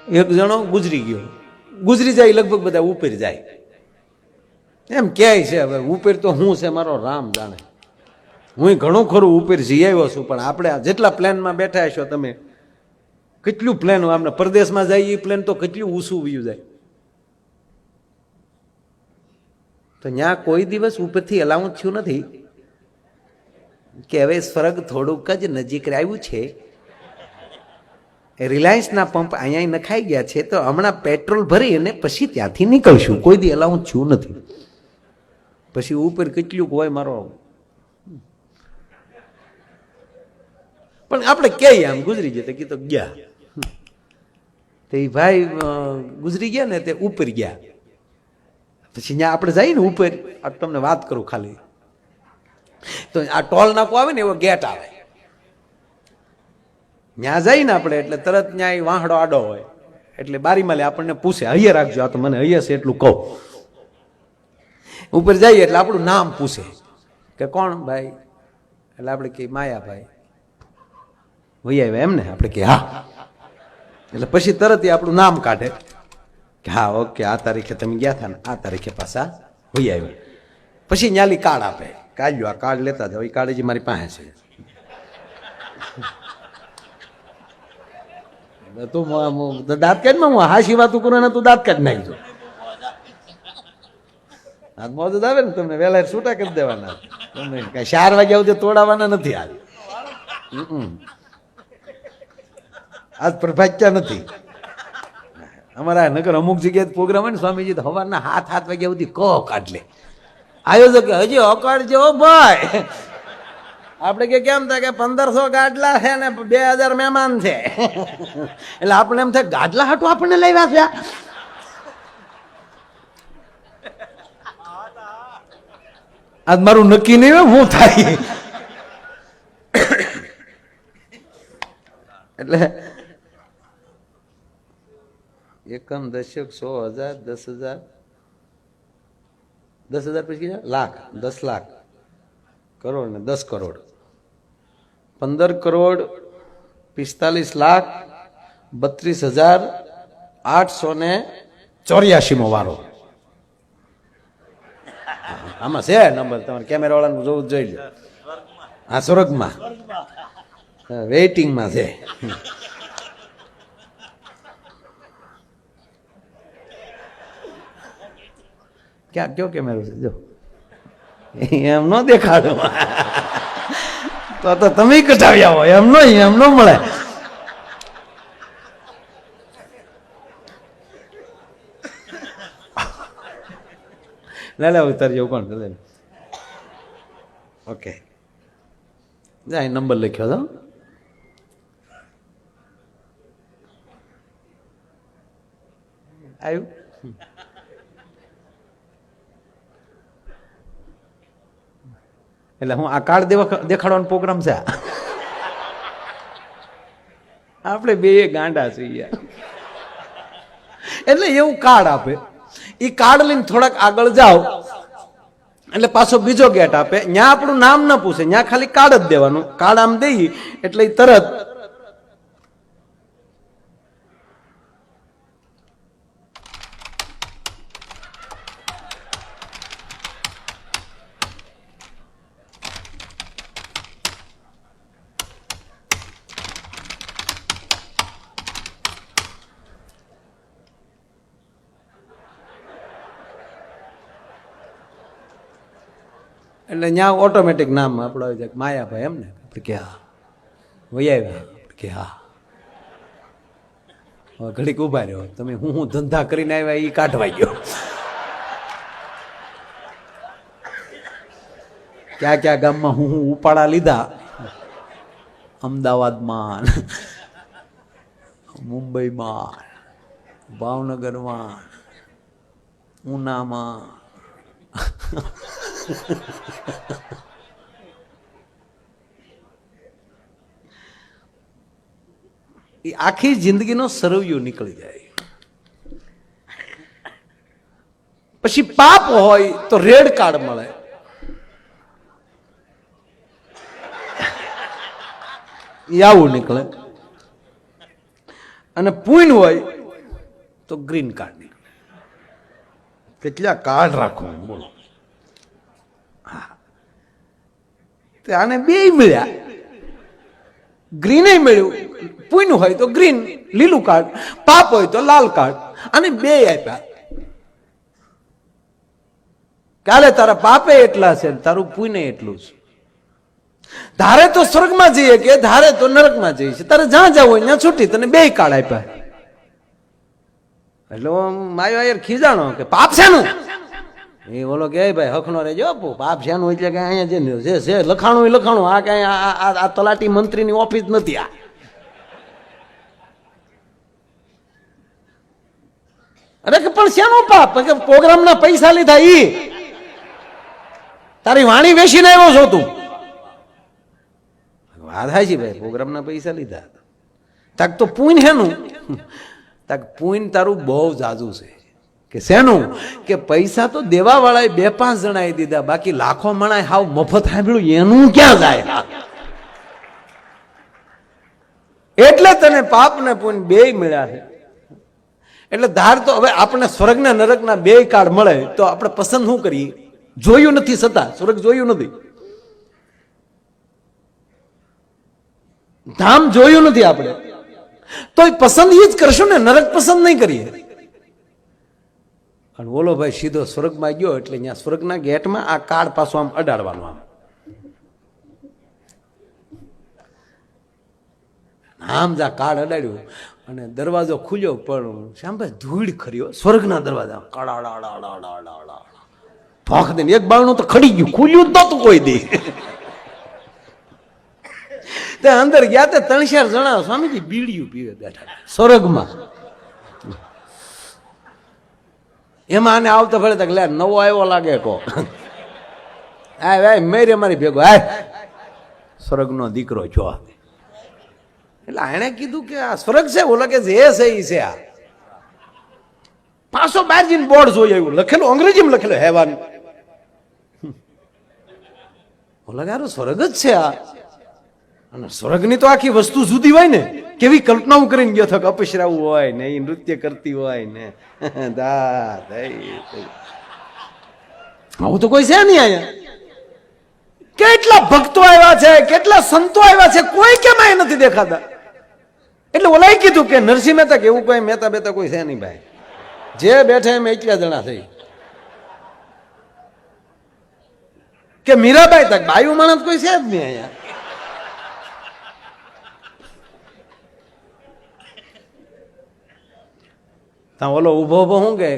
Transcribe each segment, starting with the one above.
એક જણો ગુજરી ગયો, ગુજરી જાય લગભગ બધા ઉપર જાય એમ ક્યાંય છે. હવે ઉપર તો હું છે મારો રામ જાણે. હું ઘણું ખરું ઉપર જઈ આવ્યો છું, પણ આપણે જેટલા પ્લેનમાં બેઠા છો તમે, કેટલું પ્લેન આપણે પરદેશમાં જાય એ પ્લેન તો કેટલું ઊંચું વયું જાય. તો ત્યાં કોઈ દિવસ ઉપરથી અલાઉન્સ થયું નથી કે હવે સ્વર્ગ થોડુંક જ નજીક આવ્યું છે, રિલાયન્સના પંપ અહીંયા નખાઈ ગયા છે, તો હમણાં પેટ્રોલ ભરી અને પછી ત્યાંથી નીકળશું. કોઈ દી અલાઉન્સ થયું નથી. પછી ઉપર કેટલું હોય મારો, પણ આપણે ક્યાંય આમ ગુજરી ગયા કીધું ગયા. તો એ ભાઈ ગુજરી ગયા ને તે ઉપર ગયા. પછી ત્યાં આપણે જઈએ ને ઉપર, આ તમને વાત કરું ખાલી, તો આ ટોલ નાકો આવે ને એવો ગેટ આવે, ત્યાં જઈને આપણે એટલે તરત ત્યાં વાહડો આડો હોય એટલે બારીમાં લે આપણને પૂછે, હૈયે રાખજો, આ તો મને હૈયે છે એટલું કહું. ઉપર જઈએ એટલે આપણું નામ પૂછે કે કોણ ભાઈ, એટલે આપણે કે માયાભાઈ. વૈયા આવ્યા એમ ને, આપણે કે હા. એટલે પછી તરત આપણું નામ કાઢે કે હા ઓકે, આ તારીખે તમે ગયા હતા ને આ તારીખે પાછા વૈયા આવ્યા. પછી ન્યાલી કાર્ડ આપે, કાઢ્યો આ કાર્ડ લેતા જાઓ, એ કાર્ડ જ મારી પાસે છે. તું દાંત કાઢ માં, હું હાશી વાતું કરું ને તું દાંત કાઢ નાખજો. મોજ આવે ને તમને વહેલા છૂટા કરી દેવાના, તમને કઈ 4 વાગ્યા સુધી તોડાવવાના નથી. આજ પ્રભાત્યા નથી અમારા નગર. અમુક જગ્યાએ પ્રોગ્રામ હોય ને સ્વામીજી તો સવારના 7 વાગ્યા સુધી કહો કાઢ લે આયોજક, હજી અકાળજો ભાઈ. આપણે કે કેમ થાય કે 1500 ગાડલા છે ને 2000 મહેમાન છે, એટલે આપણે એમ થાય ગાડલા હાટું આપણને લાવ્યા છે. આજ મારું નક્કી નહીં હોય હું થાય. એટલે એકમ દશક 100,000 10,000 10,000 પછી લાખ, 10 લાખ, કરોડ ને 10 કરોડ, 15 કરોડ 45 લાખ 32,884 વારો. આમાં છે નંબર, તમારે કેમેરા વાળાનું જોવું જોઈ લો. આ સ્વર્ગમાં વેઇટિંગમાં છે. ક્યાં કયો કેમેરો છે જો, એમ ન દેખાડો તો તમે કઢાવ્યા હોય, એમ ન મળે. લે ઉતારજો કોણ લે. ઓકે જાય નંબર લખ્યો હતો. આવ્યું એટલે હું આ કાર્ડ દેખાડવાનો પ્રોગ્રામ છે. આપણે બે ગાંડા છીએ એટલે એવું કાર્ડ આપે. એ કાર્ડ લઈને થોડાક આગળ જાઓ એટલે પાછો બીજો ગેટ આપે, ત્યાં આપણું નામ ના પૂછે, ત્યાં ખાલી કાર્ડ જ દેવાનું. કાર્ડ આમ દઈ એટલે તરત એટલે ત્યાં ઓટોમેટિક નામ આપણો આવી જાય, માયાભાઈ એમ ને. આપણે કે હા. વૈયા કે હા. હવે ઘડીક ઉભા રહ્યો, તમે હું ધંધા કરીને આવ્યા એ કાઢવા ગયો. ક્યાં ક્યાં ગામમાં હું ઉપાડા લીધા, અમદાવાદમાં, મુંબઈમાં, ભાવનગરમાં, ઉનામાં. એ આખી જિંદગીનો સરવૈયો નીકળી જાય. પછી પાપ હોય તો રેડ કાર્ડ મળે. આવું નીકળે. અને પુણ્ય હોય તો ગ્રીન કાર્ડ નીકળે. કેટલા કાર્ડ રાખો બોલો. હા, આને બે મળ્યા. ગ્રીન મળ્યું, પૂનું હોય તો ગ્રીન લીલું કાર્ડ, પાપ હોય તો લાલ કાર્ડ, અને બે આપ્યા. કાલે તારા પાપે એટલા છે, તારું પુણ્ય એટલું છે. ધારે તો સ્વર્ગમાં જઈએ કે ધારે તો નરકમાં જઈએ છે, તારે જ્યાં જવું હોય ત્યાં છૂટી, તને બે કાર્ડ આપ્યા. એટલે માયો યાર ખીજાણો કે પાપ છે નું. એ બોલો કે ભાઈ હખનો રેજો, પાપ છે નું એટલે કે અહીંયા જે લખાણું એ લખાણું, આ કઈ આ તલાટી મંત્રીની ઓફિસ નથી. આ અરે કે પણ શેનો પાપ? કે પ્રોગ્રામના પૈસા લીધા ઈ, તારી વાણી વેચીને આવ્યો છો તું. વાત થાય છે ભાઈ, પ્રોગ્રામના પૈસા લીધા. તાક તો પૂન હેનું? તાક પૂન તારું બહુ જાજુ છે. કે શેનું? કે પૈસા તો દેવા વાળાએ 2-5 જણાએ દીધા, બાકી લાખો મણાએ હાવ મફત સાંભળ્યું, એનું ક્યાં જાય? એટલે તને પાપ ને પૂન બે મળ્યા છે. એટલે ધાર તો હવે આપણે સ્વર્ગના નરકના બે કાર્ડ મળે તો આપણે પસંદ શું કરીએ? જોયું નથી છતાં, સ્વર્ગ જોયું નથી, ધામ જોયું નથી આપણે, તો પસંદ એ જ કરશું ને, નરક પસંદ નહીં કરીએ. અને ઓલો ભાઈ સીધો સ્વર્ગમાં ગયો એટલે ત્યાં સ્વર્ગના ગેટમાં આ કાર્ડ પાછું આમ અડાડવાનું, આમ જ આ કાર્ડ અડાડ્યું અને દરવાજો ખુલ્યો. પણ શ્યામભાઈ ધૂળ ખરી સ્વર્ગના દરવાજા, કડાડાડાડાડાડા ભોંખ દે. એક બાળનું તો ખડી ગયું, ખુલ્યું જ નતું કોઈ દી. અંદર ગયા તે 3-4 જણા સ્વામીજી બીડીયું પીવે બેઠા સ્વર્ગમાં. એમાં આને આવતા ભલે તક લે નવો આવ્યો લાગે કો, આ મેરે મારી ભેગો આ સ્વર્ગનો દીકરો છો. એટલે એણે કીધું કે આ સ્વર્ગ છે? બોલો કે જે છે એ છે. આ પાછો બહાર જઈને બોર્ડ જોઈ આવ્યું, લખેલું અંગ્રેજીમાં લખેલું હેવાન. બોલો કે સ્વર્ગ જ છે આ. અને સ્વર્ગની તો આખી વસ્તુ જુદી હોય ને, કેવી કલ્પનાઓ કરીને ગયો થક અપસરાવું હોય ને, એ નૃત્ય કરતી હોય ને, આવું તો કોઈ છે નહીં અહીંયા. કેટલા ભક્તો આવ્યા છે, કેટલા સંતો આવ્યા છે, કોઈ કેમ અહીં નથી દેખાતા. એટલે ઓલાએ કીધું કે નરસિંહ મહેતા કે એવું કોઈ મહેતા બેતા કોઈ છે નહીં ભાઈ, જે બેઠા એમ એટલા જણા થઈ. કે મીરાબાઈ તક બાયુ માણસ કોઈ છે જ નહીં અહીંયા. ઓલો ઉભો ઉભો શું કે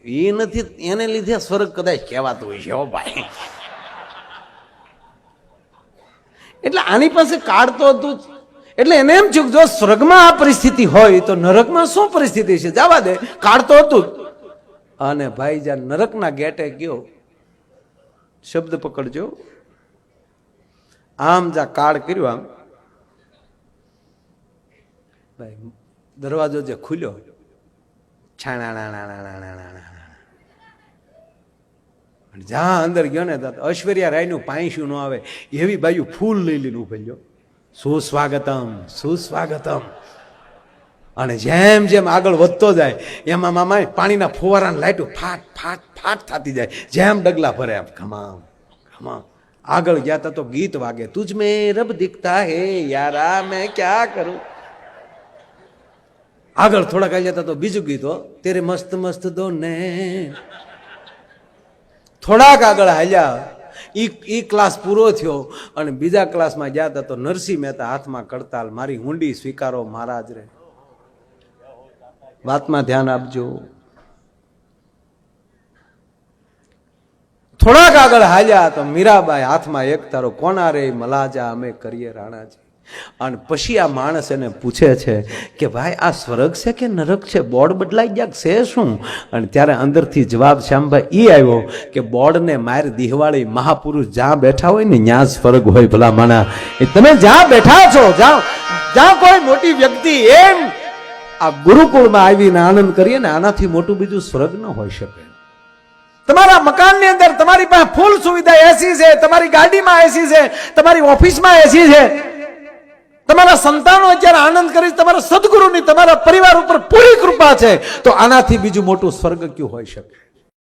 એ નથી, એને લીધે સ્વર્ગ કદાચ કહેવાતું હોય છે. ભાઈ એટલે આની પાસે કાર્ડ તો હતું, એટલે એને એમ થયું જો સ્વર્ગમાં આ પરિસ્થિતિ હોય તો નરકમાં શું પરિસ્થિતિ છે, જવા દે, કાર્ડ તો હતું. અને ભાઈ જ્યાં નરકના ગેટે ગયો, શબ્દ પકડજો, આમ જ્યાં કાર્ડ કર્યું, આમ ભાઈ દરવાજો જે ખુલ્યો, જ્યાં અંદર ગયો ને ઐશ્વર્યા રાય નું પાંચું ન આવે એવી બાજુ ફૂલ લઈ લઈને ઉભેલ ગયો, સુસ્વાગતમ સુસ્વાગતમ. અને જેમ જેમ આગળ વધતો જાય એમાં મામા પાણીના ફુવારાને લાઈટો ફાટ ફાટ ફાટ થતી જાય, જેમ ડગલા ભરે આમ ખમામ ખમામ. આગળ ગયા તો ગીત વાગે, તુજ મેં રબ દિખતા હે યારા મેં ક્યા કરું. આગળ થોડાક આવી જતા તો બીજું ગીત, હો તેરે મસ્ત મસ્ત દોને. થોડાક આગળ હાલ્યા, ઈ ક્લાસ પૂરો થયો અને બીજા ક્લાસમાં ગયા હતા તો નરસિંહ મહેતા હાથમાં કડતાલ, મારી હુંડી સ્વીકારો મહારાજ રે. વાતમાં ધ્યાન આપજો. થોડાક આગળ હાલ્યા તો મીરાબાઈ હાથમાં એક તારો કોના રે મલાજા અમે કરીએ રાણાજી. અને પછી આ માણસ એને પૂછે છે કે ભાઈ આ સ્વર્ગ છે કે નરક છે, બોર્ડ બદલાઈ ગયા છે શું? અને ત્યારે અંદરથી જવાબ શ્યામભાઈ એ આવ્યો કે બોર્ડને માર દિહવાળી મહાપુરુષ જ્યાં બેઠા હોય ને ત્યાં જ સ્વર્ગ હોય. ભલા માણા તમે જ્યાં બેઠા છો, જ્યાં કોઈ મોટી વ્યક્તિ એમ આ ગુરુકુળમાં આવીને આનંદ કરીએ ને, આનાથી મોટું બીજું સ્વર્ગ ન હોઈ શકે. તમારા મકાનની અંદર તમારી પાસે ફૂલ સુવિધા એસી છે, તમારી ગાડીમાં એસી છે, તમારી ઓફિસમાં એસી છે, તમારા સંતાનો અત્યારે આનંદ કરી, તમારા સદગુરુની તમારા પરિવાર ઉપર પૂરી કૃપા છે, તો આનાથી બીજું મોટું સ્વર્ગ કયું હોઈ શકે?